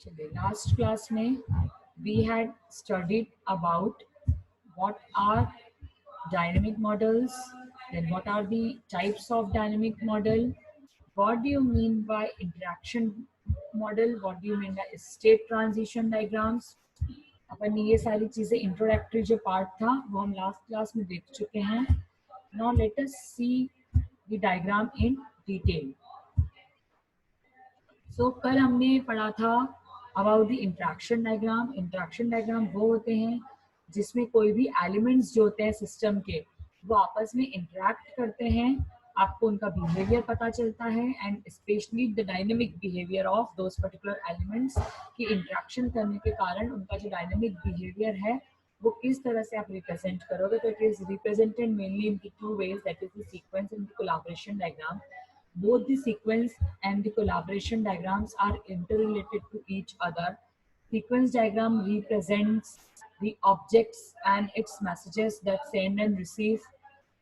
चलिए, last class में we had studied about what are dynamic models, then what are the types of dynamic model, what do you mean by interaction model, what do you mean by state transition diagrams. अपन ने ये सारी चीजें introductory जो part था वो हम last class में देख चुके हैं. Now let us see the diagram in detail. So कल हमने पढ़ा था about the interaction diagram. Interaction diagram वो होते हैं जिसमें कोई भी एलिमेंट्स जो होते हैं सिस्टम के वो आपस में इंटरेक्ट करते हैं. आपको उनका बिहेवियर पता चलता है and specially the dynamic behaviour of those particular elements की इंटरेक्शन करने के कारण उनका जो डायनेमिक बिहेवियर है वो किस तरह से आप रिप्रेजेंट करोगे. तो it is represented mainly in two ways, that is the sequence and the collaboration diagram. Both the sequence and the collaboration diagrams are interrelated to each other. Sequence diagram represents the objects and its messages that send and receive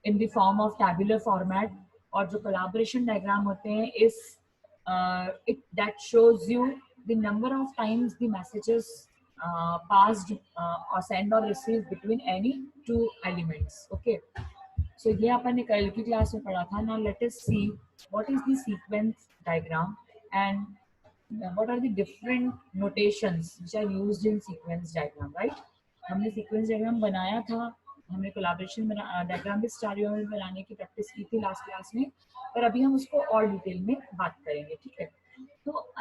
in the form of tabular format. और जो collaboration diagram होते हैं is it that shows you the number of times the messages passed or send or receive between any two elements. Okay. So ये अपन ने कल की class में पढ़ा था. Now let us see what is the sequence diagram and what are the different notations which are used in sequence diagram, right? हमने sequence diagram बनाया था, हमने collaboration diagram भी स्टाडियो में बनाने की प्रैक्टिस की थी लास्ट क्लास में, पर अभी हम उसको और डिटेल में बात करेंगे. ठीक है. तो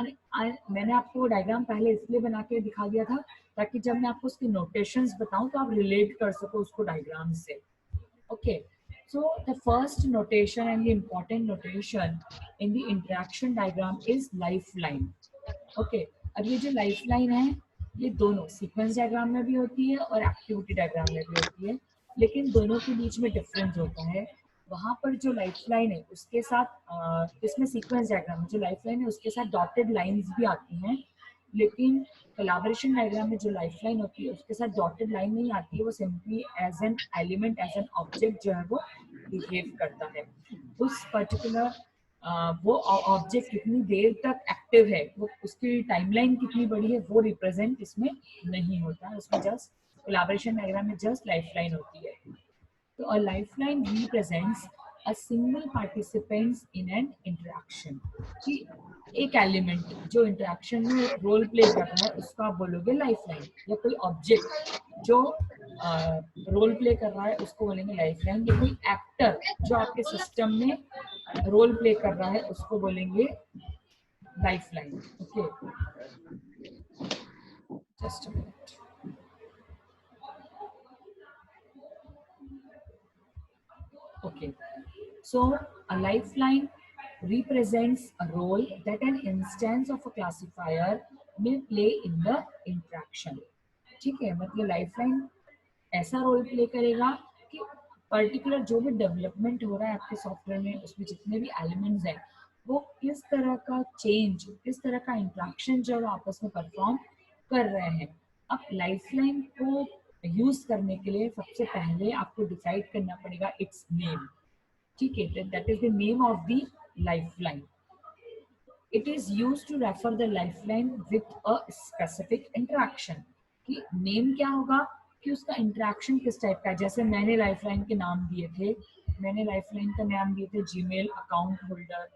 मैंने आपको डायग्राम पहले इसलिए बना के दिखा दिया था ताकि जब मैं आपको उसके नोटेशंस बताऊं तो आप रिलेट कर सको उसको डायग्राम से. Okay. So the first notation and the important notation in the interaction diagram is lifeline. Okay. अब ये जो lifeline है ये दोनों सीक्वेंस डायग्राम में भी होती है और एक्टिविटी डायग्राम में भी होती है, लेकिन दोनों के बीच में डिफरेंस होता है. वहां पर जो लाइफलाइन है उसके साथ इसमें सीक्वेंस डायग्राम में जो लाइफलाइन है उसके साथ डॉटेड लाइंस भी आती हैं, लेकिन कोलैबोरेशन डायग्राम में जो लाइफलाइन होती है उसके साथ डॉटेड लाइन नहीं आती है. वो simply as an element, as an object जो है वो बिहेव करता है. उस पर्टिकुलर वो ऑब्जेक्ट कितनी देर तक एक्टिव है, वो उसकी टाइमलाइन कितनी बड़ी है वो रिप्रेजेंट इसमें नहीं होता है. उसमें जस्ट कोलैबोरेशन डायग्राम में जस्ट लाइफलाइन होती है. तो a lifeline represents a single participants in an interaction. कि एक एलिमेंट जो इंटरेक्शन में रोल प्ले कर रहा है उसको आप बोलोगे लाइफलाइन, या कोई ऑब्जेक्ट जो रोल प्ले कर रहा है उसको बोलेंगे लाइफलाइन, या कोई एक्टर जो आपके सिस्टम में रोल प्ले कर रहा है उसको बोलेंगे lifeline. Okay, just a minute. Okay, so a lifeline represents a role that an instance of a classifier may play in the interaction. ठीक है, मतलब लाइफलाइन ऐसा रोल प्ले करेगा कि पर्टिकुलर जो भी डेवलपमेंट हो रहा है आपके सॉफ्टवेयर में उसमें जितने भी एलिमेंट्स हैं वो किस तरह का चेंज, किस तरह का इंट्रैक्शन जो आपस में परफॉर्म कर रहे हैं. अब लाइफलाइन को यूज करने के लिए सबसे पहले आपको डिसाइड करना पड़ेगा इट्स नेम. ठीक है, that is the name of the lifeline. It is use to refer the lifeline with a specific interaction. कि नेम क्या होगा कि उसका इंटरेक्शन किस टाइप का है. जैसे मैंने लाइफलाइन के नाम दिए थे, मैंने लाइफलाइन का नाम दिए थे जीमेल अकाउंट होल्डर,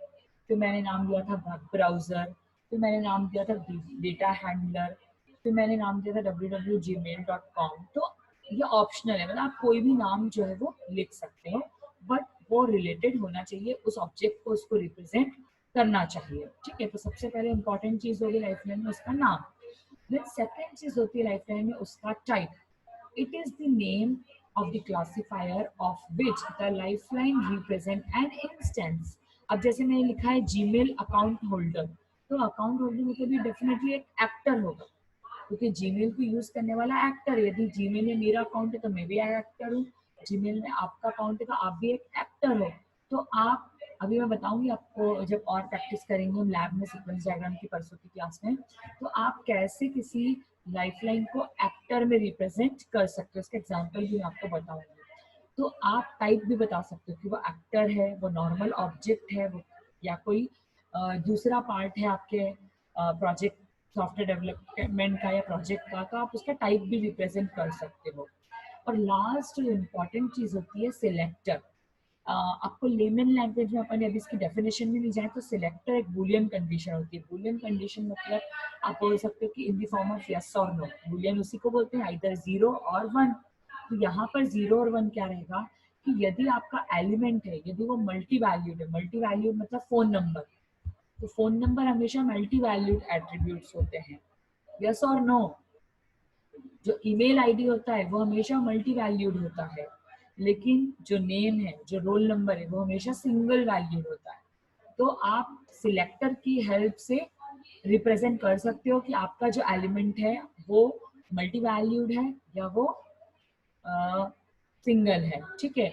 फिर मैंने नाम दिया था वेब ब्राउजर, फिर मैंने नाम दिया था डेटा हैंडलर, फिर मैंने नाम दिया था www.gmail.com. तो ये ऑप्शनल है, मतलब आप कोई भी नाम जो है वो लिख सकते हो, बट वो रिलेटेड होना चाहिए, उस ऑब्जेक्ट को उसको रिप्रेजेंट करना चाहिए. ठीक है, तो सबसे पहले इंपॉर्टेंट चीज होगी लाइफलाइन में उसका नाम. फिर सेकेंड चीज होती है लाइफलाइन में उसका type. It is the name of the classifier of which the lifeline represent an instance. अब जैसे मैंने लिखा है जीमेल अकाउंट होल्डर, तो अकाउंट होल्डर में तो भी डेफिनेटली एक एक्टर होगा, क्योंकि जीमेल को यूज करने वाला एक्टर. यदि जीमेल में मेरा अकाउंट है तो मैं भी एक्टर हूँ, जीमेल में आपका अकाउंट है तो आप भी एक एक्टर हो. तो आप, अभी मैं बताऊंगी आपको जब और प्रैक्टिस करेंगे हम लैब में सीक्वेंस डायग्राम की परसों की क्लास में, तो आप कैसे किसी लाइफलाइन को एक्टर में रिप्रेजेंट कर सकते हो उसका एग्जांपल भी मैं आपको बताऊंगी. तो आप टाइप भी बता सकते हो कि वो एक्टर है, वो नॉर्मल ऑब्जेक्ट है, वो या कोई दूसरा पार्ट है आपके प्रोजेक्ट सॉफ्टवेयर डेवलपमेंट का या प्रोजेक्ट का, तो आप उसका टाइप भी रिप्रेजेंट कर सकते हो। और लास्ट जो इम्पॉर्टेंट चीज़ होती है सिलेक्टर। आपको लेमन लैंग्वेज में अपन अभी इसकी डेफिनेशन में नहीं जाए तो सिलेक्टर एक बूलियन कंडीशन होती है। बूलियन कंडीशन मतलब आप बोल सकते हो कि in the form of yes और नो। बूलियन उसी को बोलते हैं, आइदर 0 और 1। तो यहाँ पर 0 और 1 क्या रहेगा कि यदि आपका एलिमेंट है, यदि वो मल्टी वैल्यूड है, मल्टी वैल्यूड मतलब फोन नंबर, तो फोन नंबर हमेशा मल्टी वैल्यूड एट्रीब्यूट्स होते हैं। यस और नो, जो ईमेल आईडी होता है वो हमेशा मल्टी वैल्यूड होता है, लेकिन जो नेम है, जो रोल नंबर है, वो हमेशा सिंगल वैल्यूड होता है। तो आप सिलेक्टर की हेल्प से रिप्रेजेंट कर सकते हो कि आपका जो एलिमेंट है वो मल्टी वैल्यूड है या वो सिंगल है। ठीक है,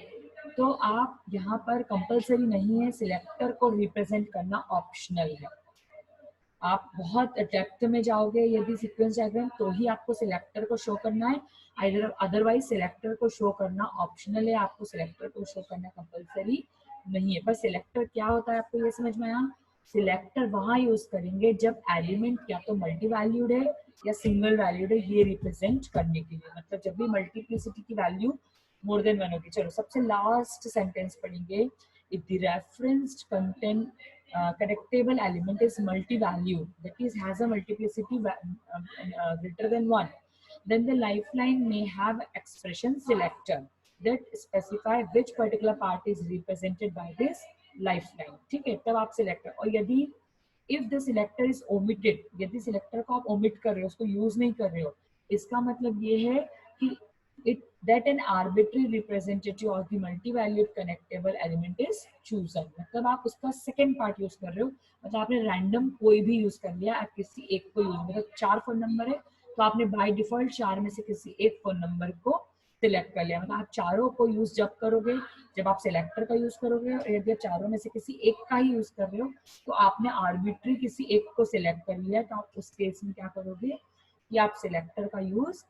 तो आप यहाँ पर कंपलसरी नहीं है, सिलेक्टर को रिप्रेजेंट करना ऑप्शनल है। आप बहुत डेप्थ में जाओगे यदि सीक्वेंस डायग्राम तो ही आपको सिलेक्टर को शो करना है, अदरवाइज सिलेक्टर को शो करना ऑप्शनल है, आपको सिलेक्टर को शो करना कंपलसरी नहीं है। पर सिलेक्टर क्या होता है आपको ये समझ में आया? सिलेक्टर वहां यूज करेंगे जब एलिमेंट या तो मल्टी वैल्यूड है या सिंगल वैल्यूड है, ये रिप्रेजेंट करने के लिए, मतलब जब भी मल्टीप्लिसिटी की वैल्यू मोर देन 1 होगी। चलो सबसे लास्ट सेंटेंस पढ़ेंगे। If the referenced content connectable element is multi-valued, that is has a multiplicity greater than 1, then the lifeline may have expression selector that specify which particular part is represented by this lifeline. ठीक है, तब आप selector, और यदि if the selector is omitted, यदि selector को आप omit कर रहे हो, उसको use नहीं कर रहे हो, इसका मतलब ये है कि it that an arbitrary representative of the multi-valued connectable element is chosen, मतलब आप उसका सेकेंड पार्ट यूज कर रहे हो, मतलब आपने रैंडम कोई भी यूज कर लिया, आप किसी एक को यूज, मतलब 4 फोन नंबर है तो आपने बाय डिफॉल्ट 4 में से किसी एक फोन नंबर को सिलेक्ट कर लिया, मतलब आप चारों को यूज जब करोगे, जब आप सिलेक्टर का यूज करोगे, और यदि आप चारों में से किसी एक का ही यूज कर रहे हो तो आपने आर्बिट्री किसी एक को सिलेक्ट कर लिया, तो आप उस केस में क्या करोगे कि आप सिलेक्टर का यूज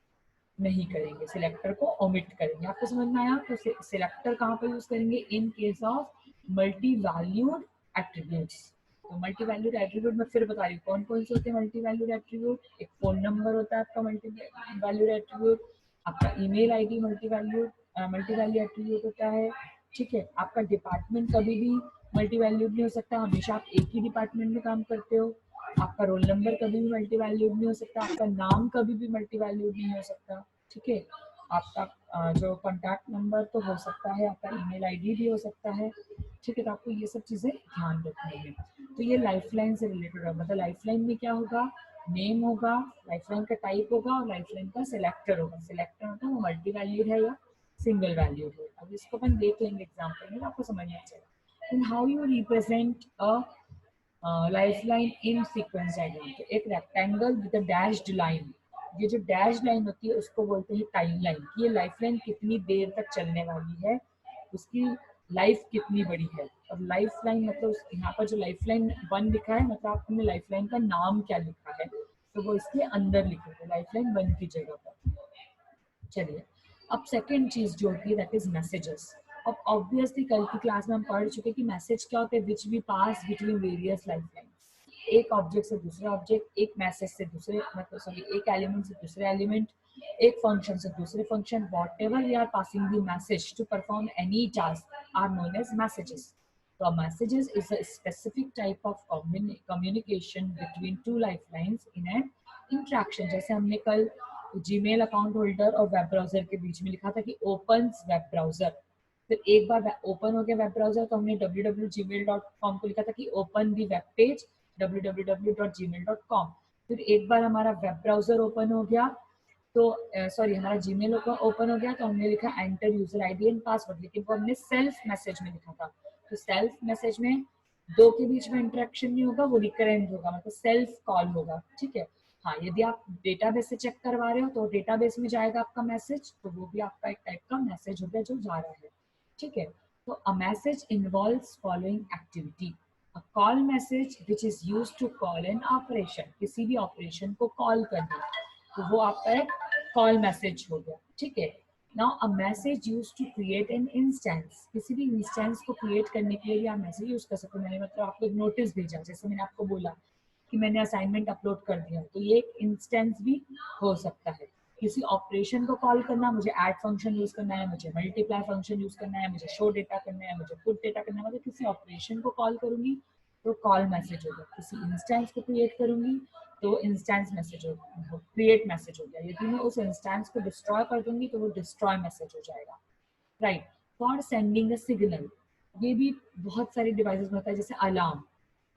नहीं करेंगे, सिलेक्टर को ओमिट करेंगे। आपको समझ में आया? तो सिलेक्टर कहाँ पर यूज करेंगे? In case of multi valued attributes. तो मल्टी वैल्यूड एट्रीब्यूट मैं फिर बता रही हूँ कौन कौन से होते हैं मल्टी वैल्यूड एट्रीब्यूट। एक फोन नंबर होता है आपका मल्टी वैल्यूड एट्रीब्यूट, आपका email ID multi value attribute होता है। ठीक है, आपका डिपार्टमेंट कभी भी मल्टी वैल्यूड नहीं हो सकता, हमेशा आप एक ही डिपार्टमेंट में काम करते हो। आपका रोल नंबर कभी भी मल्टी वैल्यूड नहीं हो सकता, आपका नाम कभी भी मल्टी वैल्यूड नहीं हो सकता। ठीक है, आपका जो कॉन्टैक्ट नंबर तो हो सकता है, आपका ईमेल आईडी भी हो सकता है। ठीक है, तो आपको ये सब चीज़ें ध्यान रखनी है। तो ये लाइफलाइन से रिलेटेड है, मतलब लाइफलाइन में क्या होगा? नेम होगा, लाइफलाइन का टाइप होगा और लाइफलाइन का सिलेक्टर होगा। सिलेक्टर होता है वो मल्टी वैल्यूड है या सिंगल वैल्यूड है। अब इसको अपन देख लेंगे एग्जाम्पल में, आपको समझ में आ जाएगा। In how you represent a lifeline in sequence diagram. तो एक rectangle with a dashed line, ये जो डैश लाइन होती है उसको बोलते हैं टाइम लाइन, कि ये लाइफलाइन कितनी देर तक चलने वाली है, उसकी लाइफ कितनी बड़ी है। और लाइफलाइन मतलब यहाँ पर जो लाइफलाइन 1 लिखा है, मतलब आपने लाइफलाइन का नाम क्या लिखा है, तो वो इसके अंदर लिखेंगे लाइफलाइन 1 की जगह पर। चलिए, अब सेकेंड चीज जो होती है दैट इज मैसेजेस। अब ऑब्वियसली कल की क्लास में हम पढ़ चुके कि मैसेज क्या होते हैं, which we pass between various lifelines. एक ऑब्जेक्ट से दूसरा ऑब्जेक्ट, एक मैसेज से दूसरे, मतलब सॉरी एक एलिमेंट से दूसरे एलिमेंट, एक फंक्शन से दूसरे function, whatever we are passing the message to perform any task are known as messages. So messages is a specific type of communication between two lifelines in an interaction। जैसे हमने कल Gmail account holder और web browser के बीच में लिखा था कि opens web browser, फिर एक बार ओपन हो गया वेब ब्राउजर तो हमने www.gmail.com को लिखा था कि ओपन दी वेब पेज www.gmail.com। फिर एक बार हमारा वेब ब्राउजर ओपन हो गया तो सॉरी हमारा जीमेल ओपन हो गया तो हमने लिखा enter user ID and password, लेकिन वो हमने सेल्फ मैसेज में लिखा था। तो सेल्फ मैसेज में दो के बीच में इंटरेक्शन नहीं होगा, वो रिकरेंट होगा, मतलब सेल्फ कॉल होगा। ठीक है, हाँ यदि आप डेटाबेस से चेक करवा रहे हो तो डेटाबेस में जाएगा आपका मैसेज, तो वो भी आपका एक टाइप का मैसेज हो गया जो जा रहा है। ठीक है, तो a message involves following activity. A call message which is used to call an operation, किसी भी ऑपरेशन को कॉल करना, तो वो आपका एक कॉल मैसेज हो गया। ठीक है, now a message used to create an instance, किसी भी इंस्टेंस को क्रिएट करने के लिए आप मैसेज यूज कर सकते हो। मैंने मतलब आपको एक नोटिस भेजा, जैसे मैंने आपको बोला कि मैंने असाइनमेंट अपलोड कर दिया, तो ये एक इंस्टेंस भी हो सकता है। किसी ऑपरेशन को कॉल करना, मुझे ऐड फंक्शन यूज करना है, मुझे मल्टीप्लाई फंक्शन यूज करना है, मुझे शो डेटा करना है, मुझे पुट डेटा करना है, मतलब किसी ऑपरेशन को कॉल करूंगी तो कॉल मैसेज होगा। किसी इंस्टेंस को क्रिएट करूंगी तो इंस्टेंस मैसेज होगा, क्रिएट मैसेज हो गया। यदि मैं उस इंस्टेंस को डिस्ट्रॉय कर दूंगी तो वो डिस्ट्रॉय मैसेज हो जाएगा, right. For sending a signal, ये भी बहुत सारी डिवाइसेस में होता है, जैसे अलार्म,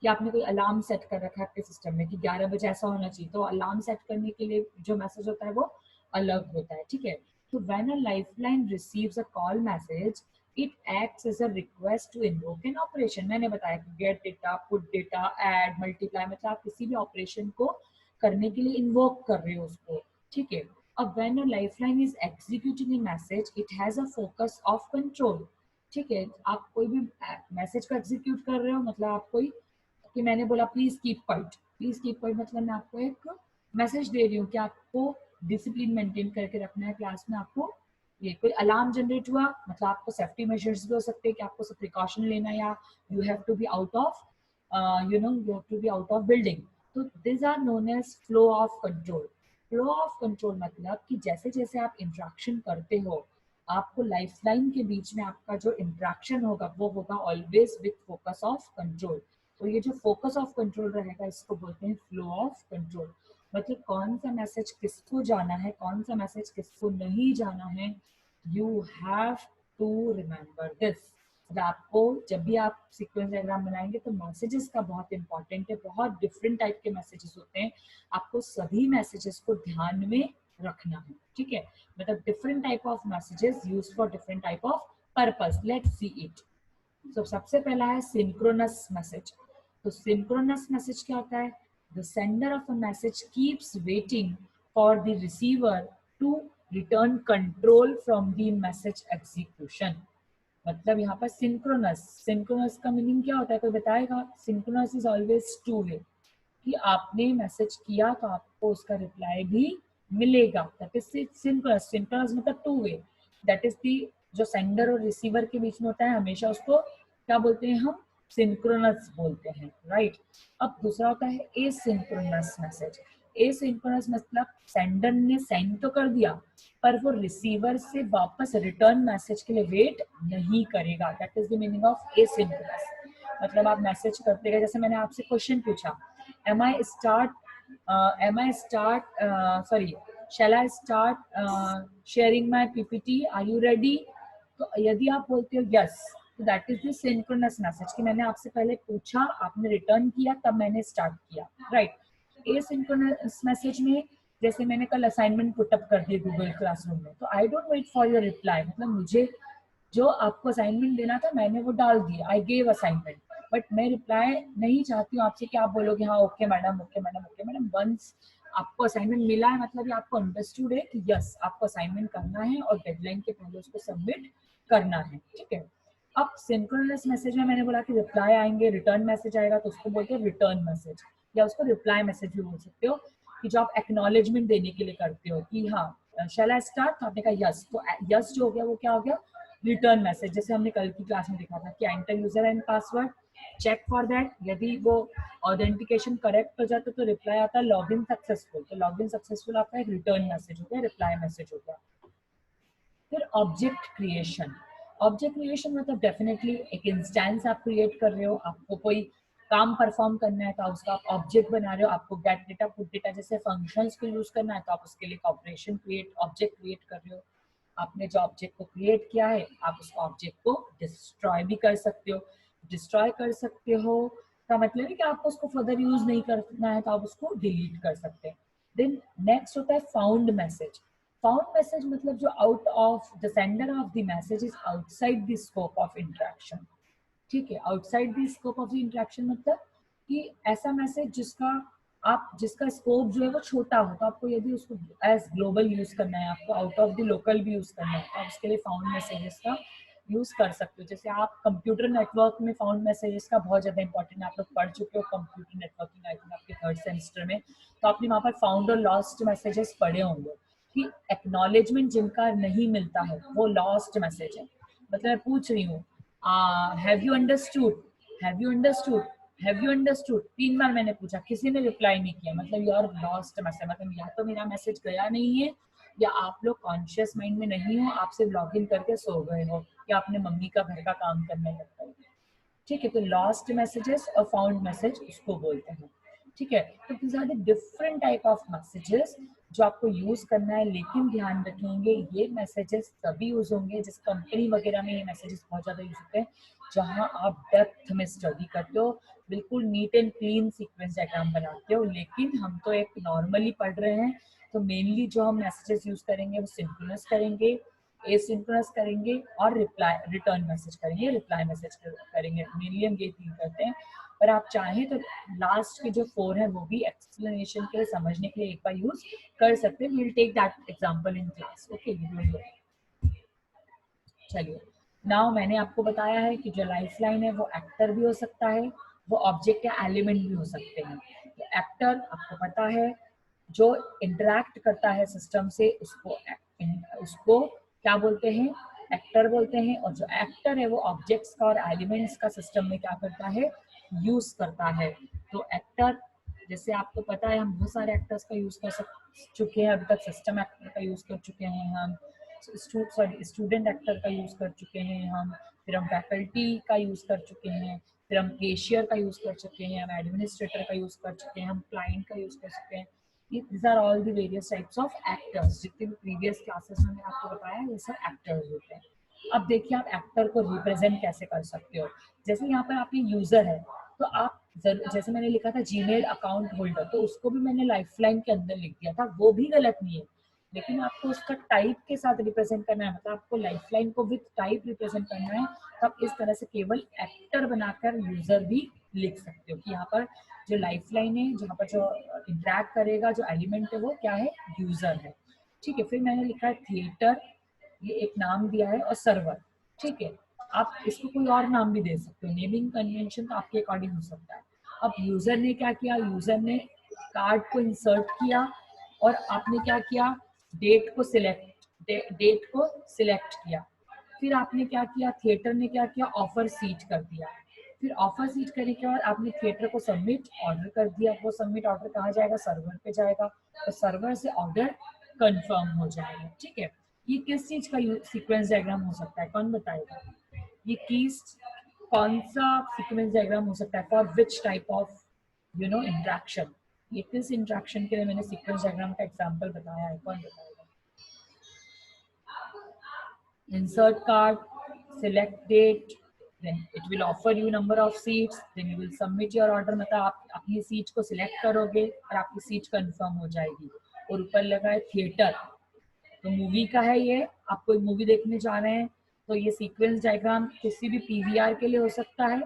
कि आपने कोई अलार्म सेट कर रखा है आपके सिस्टम में कि 11 बजे ऐसा होना चाहिए, तो अलार्म सेट करने के लिए जो मैसेज होता है वो अलग होता है, ठीक है। तो when a lifeline receives a call message, it acts as a request to invoke an operation. मैंने बताया कि get data, put data, add, multiply, मतलब आप किसी भी ऑपरेशन को करने के लिए इन्वोक कर रहे हो उसको, ठीक है। अब when a lifeline is executing a message, it has a focus of control, ठीक है। आप कोई भी मैसेज को एग्जीक्यूट कर रहे हो, मतलब आप कोई, कि मैंने बोला please keep quiet, please keep quiet मतलब मैं आपको एक मैसेज दे रही हूँ कि आपको डिसिप्लिन मेंटेन करके रखना है क्लास में। आपको ये कोई अलार्म जनरेट हुआ, मतलब आपको सेफ्टी मेजर्स भी हो सकते हैं कि आपको सब प्रिकॉशन लेना, या you have to be out of you have to be out of building. तो this are known as flow of control. Flow of control मतलब कि जैसे जैसे आप इंट्रैक्शन करते हो, आपको लाइफलाइन के बीच में आपका जो इंट्रैक्शन होगा वो होगा always with focus of control. तो ये जो फोकस ऑफ कंट्रोल रहेगा इसको बोलते हैं फ्लो ऑफ कंट्रोल। मतलब कौन सा मैसेज किसको जाना है, कौन सा मैसेज किसको नहीं जाना है, you have to remember this. आपको जब भी आप सीक्वेंस डायग्राम बनाएंगे तो मैसेजेस का बहुत इंपॉर्टेंट है, बहुत डिफरेंट टाइप के मैसेजेस होते हैं, आपको सभी मैसेजेस को ध्यान में रखना है, ठीक है। मतलब different type of messages use for different type of purpose. Let's see it. तो सबसे पहला है सिंक्रोनस मैसेज। तो सिंक्रोनस मैसेज क्या होता है? The sender of a message keeps waiting for the receiver to return control from the message execution. मतलब यहाँ पर सिंक्रोनस, सिंक्रोनस का मीनिंग क्या होता है, कोई बताएगा? Synchronous is always two way, कि आपने मैसेज किया तो आपको उसका रिप्लाई भी मिलेगा, दैट इज सिंक्रोनस। सिंक्रोनस मतलब two way, that is the, जो सेंडर और रिसीवर के बीच में होता है हमेशा उसको क्या बोलते हैं हम? सिंक्रोनस बोलते हैं, राइट। अब दूसरा होता है एसिंक्रोनस मैसेज। एसिंक्रोनस मतलब सेंडर ने सेंड तो कर दिया पर वो रिसीवर से वापस रिटर्न मैसेज के लिए वेट नहीं करेगा, that is the meaning of asynchronous. मतलब आप मैसेज करते गए, जैसे मैंने आपसे क्वेश्चन पूछा, am I start am I start sorry shall I start sharing my PPT, are you ready? तो यदि आप बोलते हो यस, तो that is the synchronous message, कि मैंने आपसे पहले पूछा, आपने रिटर्न किया, तब मैंने स्टार्ट किया, राइट। ए सिंक्रोनस मैसेज में जैसे मैंने कल असाइनमेंट पुटअप कर दिया गूगल क्लासरूम में, तो I don't wait for your reply, मतलब मुझे जो आपको असाइनमेंट देना था मैंने वो डाल दिया, आई गेव असाइनमेंट, बट मैं रिप्लाई नहीं चाहती हूँ आपसे कि आप बोलोगे हाँ okay madam, okay madam, okay madam. Once आपको असाइनमेंट मिला है मतलब ये आपको अंडरस्टूड है कि यस आपको असाइनमेंट करना है और डेडलाइन के पहले उसको सबमिट करना है, ठीक है। अब सिंक्रोनस मैसेज में मैंने बोला कि रिप्लाई आएंगे, रिटर्न मैसेज आएगा, तो उसको बोलते हैं रिटर्न मैसेज, या उसको रिप्लाई मैसेज भी बोल सकते हो, कि जो आप एक्नॉलेजमेंट देने के लिए करते हो कि हाँ शैल आई स्टार्ट, तो आपने कहा यस, तो यस जो हो गया वो क्या हो गया? Return message. जैसे हमने कल की क्लास में देखा था कि enter user and password, check for that, यदि वो ऑथेंटिकेशन करेक्ट हो जाता तो रिप्लाई आता है लॉगिन सक्सेसफुल, तो लॉगिन सक्सेसफुल आपका एक रिटर्न मैसेज हो गया, रिप्लाई मैसेज हो गया। फिर ऑब्जेक्ट क्रिएशन। ऑब्जेक्ट क्रिएशन मतलब डेफिनेटली एक इंस्टेंस आप क्रिएट कर रहे हो, आपको कोई काम परफॉर्म करना है तो उसका आप ऑब्जेक्ट बना रहे हो, आपको गेट डेटा, पुट डेटा जैसे फंक्शंस को यूज करना है तो आप उसके लिए ऑपरेशन क्रिएट, ऑब्जेक्ट क्रिएट कर रहे हो। आपने जो ऑब्जेक्ट को क्रिएट किया है आप उस ऑब्जेक्ट को डिस्ट्रॉय भी कर सकते हो। डिस्ट्रॉय कर सकते हो का मतलब है कि आपको उसको फर्दर यूज नहीं करना है तो आप उसको डिलीट कर सकते हैं। देन नेक्स्ट होता है फाउंड मैसेज। फाउंड मैसेज मतलब जो out of the sender of the message is outside the scope of interaction, ठीक है। Outside the scope of the interaction मतलब कि ऐसा मैसेज जिसका स्कोप जो है वो छोटा हो, तो आपको यदि उसको एज ग्लोबल यूज करना है, आपको आउट ऑफ द लोकल भी यूज करना है, तो आप उसके लिए फाउंड मैसेजेस का यूज कर सकते हो। जैसे आप कंप्यूटर नेटवर्क में फाउंड मैसेजेस का बहुत ज्यादा इंपॉर्टेंट है, आप लोग पढ़ चुके हो कंप्यूटर नेटवर्किंग, आई थिंक आपके थर्ड सेमेस्टर में, तो आपने वहाँ पर फाउंड और लॉस्ट मैसेजेस पढ़े होंगे कि एक्नॉलेजमेंट जिनका नहीं मिलता है वो लॉस्ट मैसेज है। मतलब मैं पूछ रही हूँ have you understood, have you understood, have you understood 3 बार मैंने पूछा, किसी ने रिप्लाई नहीं किया, मतलब यू आर लॉस्ट मैसेज, मतलब या तो मेरा मैसेज गया नहीं है या आप लोग कॉन्शियस माइंड में नहीं हो, आप सिर्फ लॉग इन करके सो गए हो या अपने मम्मी का घर का काम करने लग गए। ठीक है, तो लॉस्ट मैसेजेस और फाउंड मैसेज उसको बोलते हैं। ठीक है, तो these are the different type of messages जो आपको यूज करना है, लेकिन ध्यान रखेंगे ये मैसेजेस तभी यूज होंगे जिस कंपनी वगैरह में ये मैसेजेस बहुत ज्यादा यूज होते हैं, जहां आप डेप्थ में स्टडी करते हो, बिल्कुल neat and clean sequence diagram बनाते हो। लेकिन हम तो एक नॉर्मली पढ़ रहे हैं, तो मेनली जो हम मैसेजेस यूज करेंगे वो सिंक्रोनस करेंगे, एसिंक्रोनस करेंगे और रिप्लाई रिटर्न मैसेज करेंगे, रिप्लाई मैसेज करेंगे, मेनली हम ये 3 करते हैं। पर आप चाहें तो लास्ट के जो 4 है वो भी एक्सप्लेनेशन के लिए, समझने के लिए एक बार यूज कर सकते हैं। We will take that example in class. Okay, चलिए, नाउ मैंने आपको बताया है कि जो लाइफ लाइन है वो एक्टर भी हो सकता है, वो ऑब्जेक्ट या एलिमेंट भी हो सकते हैं। तो एक्टर आपको पता है जो इंटरैक्ट करता है सिस्टम से, उसको क्या बोलते हैं, एक्टर बोलते हैं। और जो एक्टर है वो ऑब्जेक्ट्स का और एलिमेंट्स का सिस्टम में क्या करता है, यूज करता है। तो एक्टर, जैसे आपको पता है हम बहुत सारे एक्टर्स का यूज कर चुके हैं अभी तक, सिस्टम एक्टर का यूज कर चुके हैं हम, स्टूडेंट एक्टर का यूज कर चुके हैं हम, फिर हम फैकल्टी का यूज कर चुके हैं, फिर हम केशियर का यूज कर चुके हैं, हम एडमिनिस्ट्रेटर का यूज कर चुके हैं, हम क्लाइंट का यूज कर चुके हैं। These are all the various types of actors। जितने भी प्रीवियस क्लासेस में मैंने आपको बताया ये सब एक्टर्स होते हैं। अब देखिए आप एक्टर को रिप्रेजेंट कैसे कर सकते हो। जैसे यहाँ पर आपके यूजर है, तो आप जैसे मैंने लिखा था जीमेल अकाउंट होल्डर, तो उसको भी मैंने लाइफलाइन के अंदर लिख दिया था, वो भी गलत नहीं है, लेकिन आपको उसका टाइप के साथ रिप्रेजेंट करना है, मतलब आपको लाइफलाइन को विद टाइप रिप्रेजेंट करना है। तो आप इस तरह से केवल एक्टर बनाकर यूजर भी लिख सकते हो कि यहाँ पर जो लाइफलाइन है, जहाँ पर जो इंटरेक्ट करेगा, जो एलिमेंट है वो क्या है, यूजर है। ठीक है, फिर मैंने लिखा है थिएटर, ये एक नाम दिया है, और सर्वर। ठीक है, आप इसको कोई और नाम भी दे सकते हो, नेमिंग कन्वेंशन तो आपके अकॉर्डिंग हो सकता है। अब यूजर ने क्या किया, यूजर ने कार्ड को इंसर्ट किया और आपने क्या किया, डेट को सिलेक्ट डेट को सिलेक्ट किया। फिर आपने क्या किया, थिएटर ने क्या किया, ऑफर सीट कर दिया। फिर ऑफर सीट करने के बाद आपने थिएटर को सबमिट ऑर्डर कर दिया। वो सबमिट ऑर्डर कहाँ जाएगा, सर्वर पे जाएगा, तो सर्वर से ऑर्डर कंफर्म हो जाएगा। ठीक है, ये किस चीज का सीक्वेंस डायग्राम हो सकता है, कौन बताएगा, ये किस कौन सा सीक्वेंस डायग्राम हो सकता है, for which type of interaction, ये किस इंट्रैक्शन के लिए मैंने सीक्वेंस डायग्राम का एग्जांपल बताया है, कौन बताएगा। Insert card, select date, then it will offer you number of seats, then you will submit your order। मतलब आप अपनी सीट को सिलेक्ट करोगे और आपकी सीट कंफर्म हो जाएगी। और ऊपर लगा है थिएटर, तो मूवी का है ये, आप कोई मूवी देखने जा रहे हैं, तो ये सीक्वेंस डायग्राम किसी भी पीवीआर के लिए हो सकता है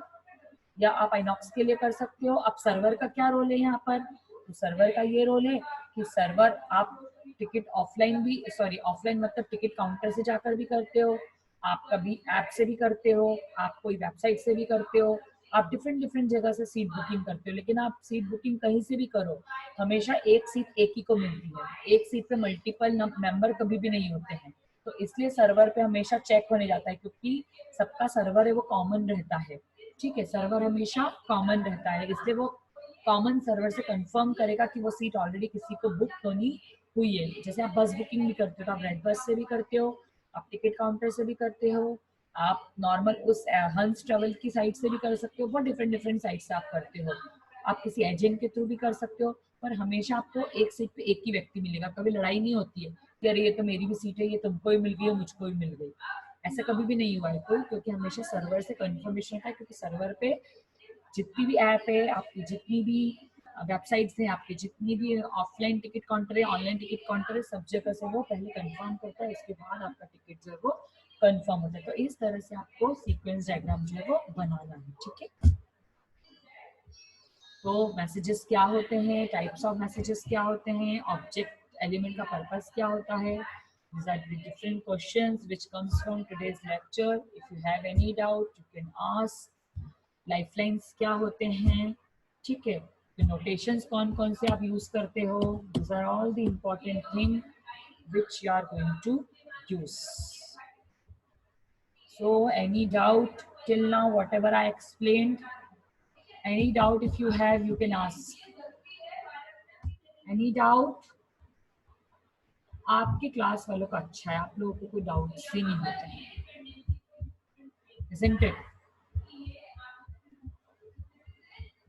या आप आइनॉक्स के लिए कर सकते हो। अब सर्वर का क्या रोल है यहाँ पर, तो सर्वर का ये रोल है कि सर्वर आप टिकट ऑफलाइन भी, सॉरी ऑफलाइन मतलब टिकट काउंटर से जाकर भी करते हो, आप कभी ऐप से भी करते हो, आप कोई वेबसाइट से भी करते हो, आप डिफरेंट डिफरेंट जगह से सीट बुकिंग करते हो। लेकिन आप सीट बुकिंग कहीं से भी करो, हमेशा एक सीट एक ही को मिलती है, एक सीट पे मल्टीपल मेंबर कभी भी नहीं होते हैं। तो इसलिए सर्वर पे हमेशा चेक होने जाता है, क्योंकि सबका सर्वर है वो कॉमन रहता है। ठीक है, सर्वर हमेशा कॉमन रहता है, इसलिए वो कॉमन सर्वर से कंफर्म करेगा कि वो सीट ऑलरेडी किसी को बुक होनी हुई है। जैसे आप बस बुकिंग भी करते हो, तो आप रेड बस से भी करते हो, आप टिकट काउंटर से भी करते हो, आप नॉर्मल उस हंस ट्रेवल की साइट से भी कर सकते हो, बहुत डिफरेंट डिफरेंट साइट से आप करते हो, आप किसी एजेंट के थ्रू भी कर सकते हो। पर हमेशा आपको एक सीट पे एक ही व्यक्ति मिलेगा, कभी लड़ाई नहीं होती है कि अरे ये तो मेरी भी सीट है, ये तुमको भी मिल गई, मुझको भी मिल गई, ऐसा कभी भी नहीं हुआ है कोई, क्योंकि हमेशा सर्वर से कंफर्मेशन होता है। क्योंकि सर्वर पे जितनी भी ऐप है, आपकी जितनी भी वेबसाइट्स हैं, आपकी जितनी भी ऑफलाइन टिकट काउंटर है, ऑनलाइन टिकट काउंटर है, सब जगह से वो पहले कंफर्म करता है, उसके बाद आपका टिकट जो है वो कंफर्म होता है। तो इस तरह से आपको सीक्वेंस डायग्राम जो है वो बनाना है। ठीक है, तो मैसेजेस क्या होते हैं, टाइप्स ऑफ मैसेजेस क्या होते हैं, ऑब्जेक्ट एलिमेंट का पर्पस क्या होता है, these are the different questions which comes from today's lecture। if you have any doubt you can ask। Lifelines क्या होते हैं, ठीक है, तो नोटेशंस कौन कौन से आप यूज करते हो, these are all the important thing which you are going to use। so any doubt till now whatever I explained, Any doubt if you have, you can ask. Any doubt? आपके class वालों का अच्छा है, आप लोगों को कोई doubts ही नहीं होते हैं, isn't it?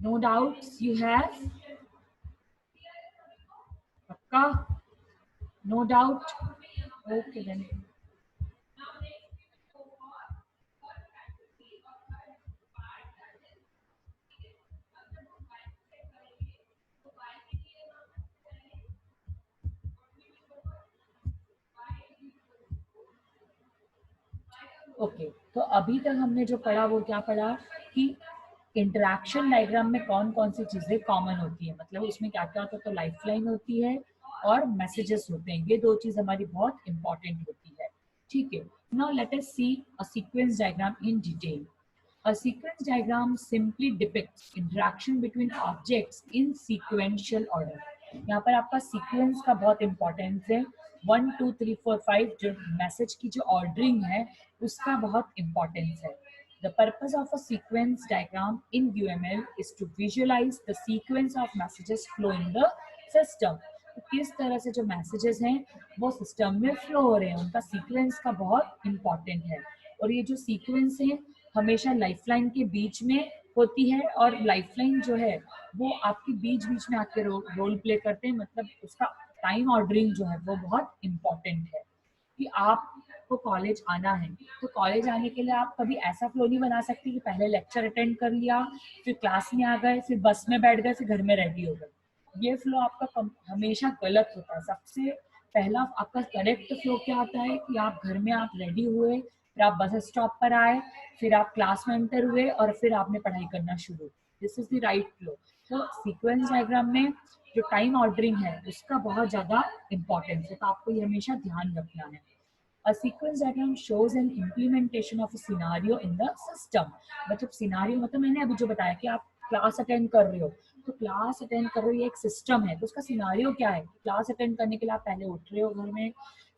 No doubts you have? पक्का? No doubt? Okay then. Okay तो अभी तक हमने जो पढ़ा वो क्या पढ़ा कि इंटरेक्शन डायग्राम में कौन कौन सी चीजें कॉमन होती है, मतलब उसमें क्या क्या होता है, तो लाइफ लाइन होती है और मैसेजेस होते हैं, ये दो चीज हमारी बहुत इंपॉर्टेंट होती है, ठीक है। Now let us see a sequence diagram in detail. A sequence diagram simply depicts interaction between objects in sequential order. यहाँ पर आपका सीक्वेंस का बहुत इंपॉर्टेंस है, 1 2 3 4 5 जो मैसेज की जो ऑर्डरिंग है उसका बहुत इंपॉर्टेंस है। The purpose of a sequence diagram in UML is to visualize the sequence of messages flow in the system. तो किस तरह से जो मैसेजेस हैं वो सिस्टम में फ्लो हो रहे हैं, उनका सीक्वेंस का बहुत इंपॉर्टेंट है। और ये जो सीक्वेंस है हमेशा लाइफलाइन के बीच में होती है, और लाइफलाइन जो है वो आपके बीच बीच में आके रोल प्ले करते हैं, मतलब उसका टाइम ऑर्डरिंग जो है वो बहुत इंपॉर्टेंट है। कि आपको कॉलेज आना है तो कॉलेज आने के लिए आप कभी ऐसा फ्लो नहीं बना सकते कि पहले लेक्चर अटेंड कर लिया, फिर क्लास में आ गए, फिर बस में बैठ गए, फिर घर में रेडी हो गए। ये फ्लो आपका हमेशा गलत होता है। सबसे पहला आपका करेक्ट फ्लो क्या आता है कि आप घर में आप रेडी हुए, फिर आप बस स्टॉप पर आए, फिर आप क्लास में एंटर हुए और फिर आपने पढ़ाई करना शुरू। This is the right flow. तो सीक्वेंस डायग्राम में जो टाइम ऑर्डरिंग है उसका बहुत ज्यादा इंपॉर्टेंस है, तो आपको ये हमेशा ध्यान रखना है। A sequence diagram shows an implementation of a scenario in the system. मतलब सिनारियो मतलब मैंने अभी जो बताया कि आप क्लास अटेंड कर रहे हो, तो क्लास अटेंड कर रहे हो ये एक सिस्टम है, तो उसका सिनारियो क्या है, क्लास अटेंड करने के लिए आप पहले उठ रहे हो घर में,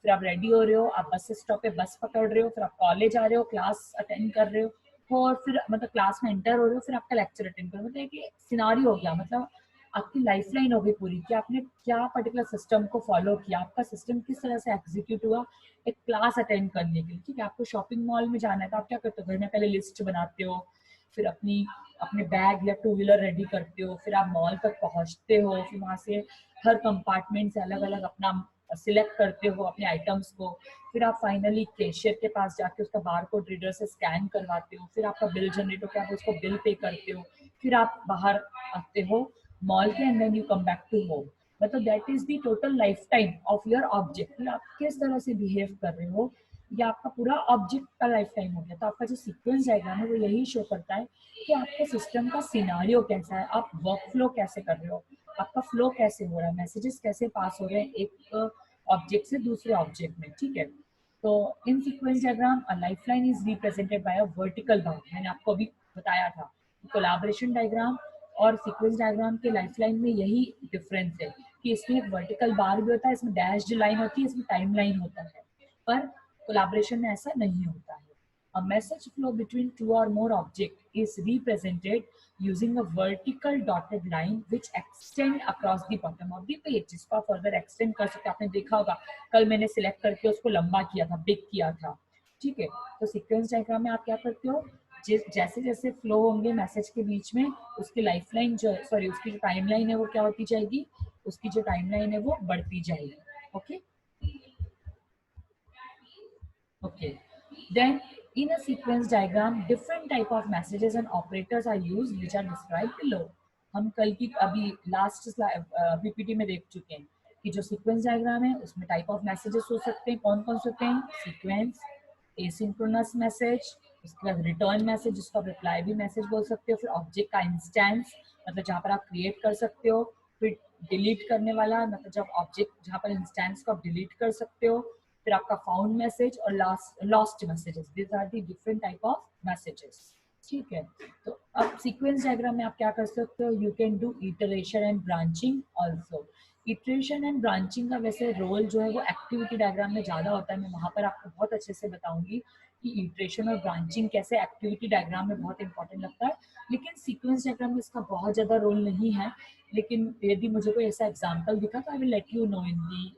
फिर आप रेडी हो रहे हो, आप बस स्टॉप पे बस पकड़ रहे हो, फिर आप कॉलेज आ रहे हो, क्लास अटेंड कर रहे हो और फिर मतलब क्लास में एंटर हो रहे हो, फिर आपका लेक्चर अटेंड कर रहे हो। मतलब कि सिनारियो हो गया, मतलब आपकी लाइफ लाइन हो गई पूरी कि आपने क्या पर्टिकुलर सिस्टम को फॉलो किया, आपका सिस्टम किस तरह से एग्जीक्यूट हुआ एक क्लास अटेंड करने के लिए। ठीक है, आपको शॉपिंग मॉल में जाना है तो आप क्या करते हो, घर में पहले लिस्ट बनाते हो, फिर अपने बैग या टू व्हीलर रेडी करते हो, फिर आप मॉल तक पहुंचते हो, फिर वहां से हर कंपार्टमेंट से अलग अलग अपना सिलेक्ट करते हो अपने आइटम्स को, फिर आप फाइनली कैशियर के पास जाके उसका बारकोड रीडर से स्कैन करवाते हो, फिर आपका बिल जनरेट होकर आप उसको बिल पे करते हो, फिर आप बाहर आते हो मॉल के and then you come back to home. मतलब that is the total lifetime of your object, फिर आप किस तरह से बिहेव कर रहे हो, या आपका पूरा ऑब्जेक्ट का लाइफ टाइम हो गया। तो आपका जो सीक्वेंस डायग्राम है वो यही शो करता है कि आपके सिस्टम का सिनारियो कैसा है, आप वर्क फ्लो कैसे कर रहे हो, आपका फ्लो कैसे हो रहा है, मैसेजेस कैसे पास हो रहे हैं एक ऑब्जेक्ट से दूसरे ऑब्जेक्ट में। ठीक है, तो in sequence diagram a lifeline is represented by a vertical bar. मैंने आपको अभी बताया था कोलैबोरेशन डायग्राम और सीक्वेंस डायग्राम के लाइफलाइन में यही डिफरेंस है कि इसमें एक वर्टिकल बार भी होता है, इसमें डैश्ड लाइन होती है, इसमें टाइम लाइन होता है, पर कोलैबोरेशन में ऐसा नहीं होता है। A message flow between two or more objects is represented using a vertical dotted line which extend across the bottom of the page, जिसको आप फर्दर एक्सटेंड कर सकते हैं। आपने देखा होगा कल मैंने सिलेक्ट करके उसको लंबा किया था, बिग किया था। ठीक है, तो सीक्वेंस डायग्राम में आप क्या करते हो, जैसे जैसे फ्लो होंगे मैसेज के बीच में उसकी लाइफलाइन जो सॉरी उसकी जो टाइमलाइन है वो क्या होती जाएगी, उसकी जो टाइमलाइन है वो बढ़ती जाएगी। Okay okay, then in a sequence diagram different type of messages and operators are used which are described below. हम कल की अभी लास्ट पीपीटी में देख चुके हैं कि जो सीक्वेंस डायग्राम है उसमें टाइप ऑफ मैसेजेस हो सकते हैं, कौन कौन से होते हैं, सीक्वेंस, एसिंक्रोनस मैसेज, उसके बाद रिटर्न मैसेज जिसको आप रिप्लाई भी मैसेज बोल सकते हो, फिर ऑब्जेक्ट का इंस्टेंस मतलब जहाँ पर आप क्रिएट कर सकते हो, फिर डिलीट करने वाला मतलब जब ऑब्जेक्ट जहाँ पर इंस्टेंस को आप डिलीट कर सकते हो, फिर आपका फाउंड मैसेज और lost messages. This are the different type of messages. ठीक है, तो अब सीक्वेंस डायग्राम में आप क्या कर सकते हो, you can do iteration and branching also. Iteration and branching का वैसे रोल जो है वो एक्टिविटी डायग्राम में ज़्यादा होता है, मैं वहाँ पर आपको बहुत अच्छे से बताऊंगी कि इटरेशन और ब्रांचिंग कैसे एक्टिविटी डायग्राम में बहुत इंपॉर्टेंट लगता है, लेकिन सीक्वेंस डायग्राम में इसका बहुत ज़्यादा रोल नहीं है। लेकिन यदि मुझे कोई ऐसा एग्जाम्पल दिखा तो I will let you know in the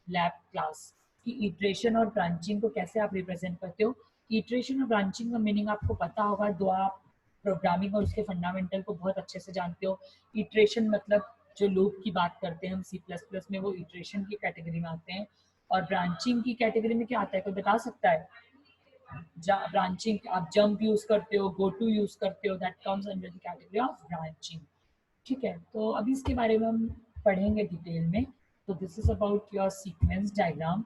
lab class कि इटरेशन और ब्रांचिंग को कैसे आप रिप्रेजेंट करते हो। इटरेशन और ब्रांचिंग का मीनिंग आपको पता होगा, दो आप प्रोग्रामिंग और उसके फंडामेंटल को बहुत अच्छे से जानते हो। इटरेशन मतलब जो लूप की बात करते हैं हम सी प्लस प्लस में, वो इटरेशन की कैटेगरी में आते हैं। और ब्रांचिंग की कैटेगरी में क्या आता है, कोई बता सकता है? ब्रांचिंग आप जंप यूज करते हो, गो टू यूज करते हो, that comes under the category of branching. ठीक है, तो अभी इसके बारे में हम पढ़ेंगे डिटेल में। तो this is about your sequence diagram.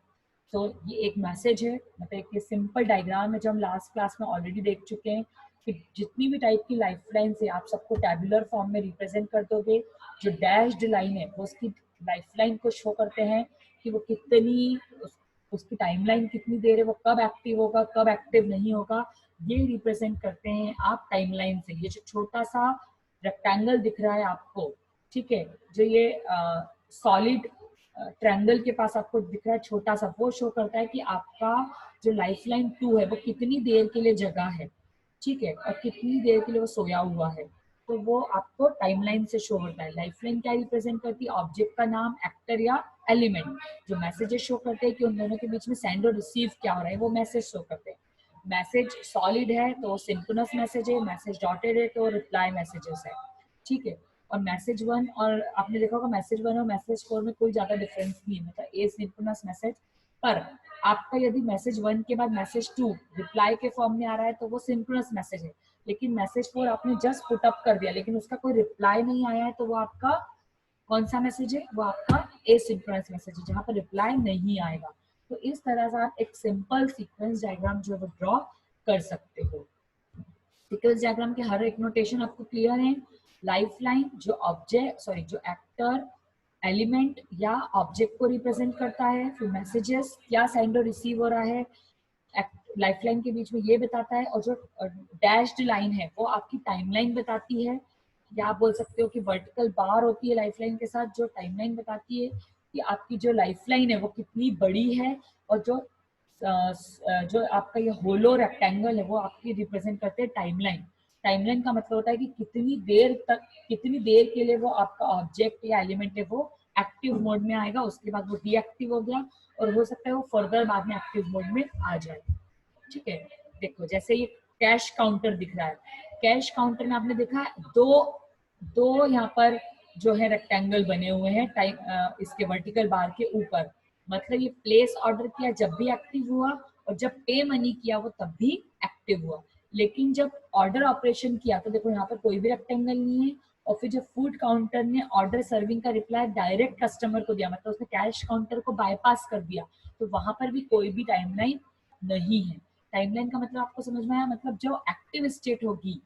तो ये एक मैसेज है, मतलब एक सिंपल डायग्राम है जो हम लास्ट क्लास में ऑलरेडी देख चुके हैं कि जितनी भी टाइप की लाइफ लाइन है आप सबको टैबुलर फॉर्म में रिप्रेजेंट कर दोगे। जो डैश्ड लाइन है वो उसकी लाइफ लाइन को शो करते हैं कि वो कितनी उसकी टाइमलाइन कितनी देर है, वो कब एक्टिव होगा कब एक्टिव नहीं होगा, ये रिप्रेजेंट करते हैं आप टाइमलाइन से। ये जो छोटा सा रेक्टेंगल दिख रहा है आपको, ठीक है, जो ये सॉलिड ट्रायंगल के पास आपको दिख रहा है छोटा सा, वो शो करता है कि आपका जो लाइफ लाइन 2 है वो कितनी देर के लिए जगा है, ठीक है, और कितनी देर के लिए वो सोया हुआ है। तो वो आपको टाइमलाइन से शो होता है। लाइफलाइन क्या रिप्रेजेंट करती है? ऑब्जेक्ट का नाम, एक्टर या एलिमेंट। जो मैसेजेस शो करते हैं कि उन दोनों के बीच में सेंड और रिसीव क्या हो रहा है, वो मैसेज शो करते हैं। मैसेज सॉलिड है तो सिंक्रोनस मैसेज है, मैसेज डॉटेड है तो रिप्लाई मैसेजेस है, ठीक है। और मैसेज 1 और आपने देखा होगा मैसेज 1 और मैसेज 4 में कोई ज्यादा डिफरेंस नहीं है, मतलब ए सिंक्रोनस मैसेज। पर आपका यदि मैसेज 1 के बाद मैसेज 2 रिप्लाई के फॉर्म में आ रहा है तो वो सिंक्रोनस मैसेज है। लेकिन मैसेज 4 आपने जस्ट पुट अप कर दिया लेकिन उसका कोई रिप्लाई नहीं आया है, तो वो आपका कौन सा मैसेज है? वो आपका एसिंक्रोनस मैसेज है, जहां पर रिप्लाई नहीं आएगा। तो इस तरह से आप एक सिंपल सीक्वेंस डायग्राम जो है वो ड्रॉ कर सकते हो। सीक्वेंस डायग्राम के हर एक नोटेशन आपको क्लियर है। लाइफ लाइन जो जो एक्टर, एलिमेंट या ऑब्जेक्ट को रिप्रेजेंट करता है। फिर मैसेजेस क्या सेंड और रिसीव हो रहा है लाइफ लाइन के बीच में, ये बताता है। और जो डैश्ड लाइन है वो आपकी टाइमलाइन बताती है, या आप बोल सकते हो कि वर्टिकल बार होती है लाइफ लाइन के साथ जो टाइमलाइन बताती है कि आपकी जो लाइफ लाइन है वो कितनी बड़ी है। और जो आपका ये होलो रेक्टेंगल है वो आपकी रिप्रेजेंट करते हैं टाइमलाइन। टाइमलाइन का मतलब होता है कि कितनी देर के लिए वो आपका ऑब्जेक्ट या एलिमेंट है वो एक्टिव मोड में आएगा, उसके बाद वो डीएक्टिव हो गया और हो सकता है वो फर्दर बाद में एक्टिव मोड में आ जाए, ठीक है। देखो जैसे ये कैश काउंटर दिख रहा है, कैश काउंटर में आपने देखा दो दो यहाँ पर जो है रेक्टेंगल बने हुए हैं इसके वर्टिकल बार के ऊपर। मतलब ये प्लेस ऑर्डर किया जब भी एक्टिव हुआ और जब पे मनी किया वो तब भी एक्टिव हुआ। लेकिन जब ऑर्डर ऑपरेशन किया तो देखो यहाँ पर कोई भी रेक्टेंगल नहीं है। और फिर जब फूड काउंटर ने ऑर्डर सर्विंग का रिप्लाई डायरेक्ट कस्टमर को दिया, मतलब उसने कैश काउंटर को बाईपास कर दिया, तो वहां पर भी कोई भी टाइमलाइन नहीं है। टाइमलाइन का मतलब आपको समझ में आया, मतलब जो एक्टिव स्टेट होगी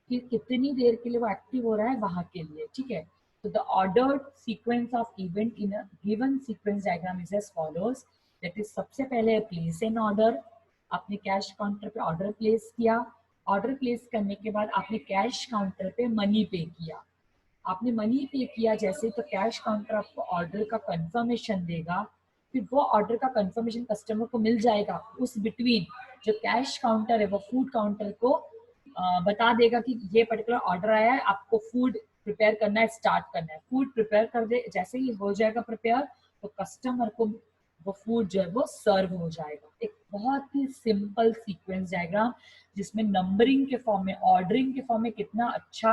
कि कितनी देर के लिए वो एक्टिव हो रहा है वहां के लिए, ठीक है। तो the ordered sequence of event in a given sequence diagram is as follows. That is सबसे पहले प्लेस एन ऑर्डर, आपने कैश काउंटर पे ऑर्डर प्लेस किया। ऑर्डर प्लेस करने के बाद आपने कैश काउंटर पे मनी पे किया। आपने मनी पे किया जैसे, तो कैश काउंटर आपको ऑर्डर का कंफर्मेशन देगा। फिर वो ऑर्डर का कंफर्मेशन कस्टमर को मिल जाएगा। उस बिटवीन जो कैश काउंटर है वो फूड काउंटर को बता देगा कि ये पर्टिकुलर ऑर्डर आया है, आपको फूड प्रिपेयर करना है, स्टार्ट करना है। फूड प्रिपेयर कर दे, जैसे ही हो जाएगा प्रिपेयर तो कस्टमर को वो फूड जो है वो सर्व हो जाएगा। एक बहुत ही सिंपल सीक्वेंस डायग्राम जिसमें नंबरिंग के फॉर्म में, ऑर्डरिंग के फॉर्म में कितना अच्छा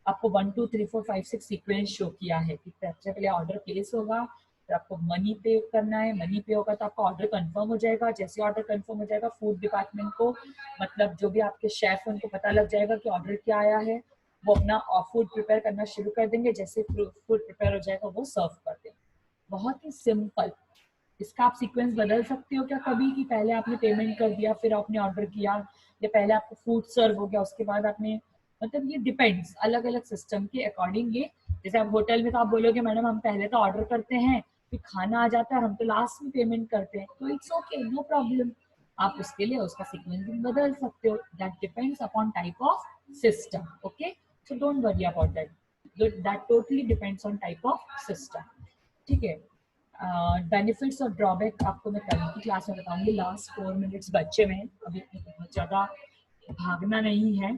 आपको 1 2 3 4 5 6 सीक्वेंस शो किया है कि सबसे पहले ऑर्डर प्लेस होगा, फिर आपको मनी पे करना है, मनी पे होगा तो आपका ऑर्डर कंफर्म हो जाएगा। जैसे ऑर्डर कंफर्म हो जाएगा फूड डिपार्टमेंट को, मतलब जो भी आपके शेफ उनको पता लग जाएगा कि ऑर्डर क्या आया है, वो अपना फूड प्रिपेयर करना शुरू कर देंगे। जैसे फूड प्रिपेयर हो जाएगा वो सर्व कर देंगे। बहुत ही सिंपल। इसका आप सीक्वेंस बदल सकते हो क्या कभी, कि पहले आपने पेमेंट कर दिया फिर आपने ऑर्डर किया, या पहले आपको फूड सर्व हो गया उसके बाद आपने, मतलब ये डिपेंड्स अलग अलग सिस्टम के अकॉर्डिंग। ये जैसे आप होटल में तो आप बोलोगे मैडम हम पहले तो ऑर्डर करते हैं फिर खाना आ जाता है, हम तो लास्ट में पेमेंट करते हैं, तो इट्स ओके, नो प्रॉब्लम। आप उसके लिए उसका सीक्वेंसिंग बदल सकते हो। That depends upon type of system, okay. So don't worry about that, that totally depends on type of system, ठीक है। बेनिफिट्स और ड्रॉबैक आपको मैं कल की क्लास में बताऊंगी। लास्ट 4 मिनट्स बच्चे में अभी बहुत ज़्यादा भागना नहीं है।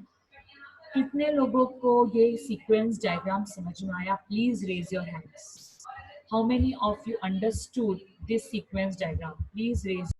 कितने लोगों को ये सीक्वेंस डायग्राम समझ में आया? Please raise your hands. How many of you understood this sequence diagram? Please raise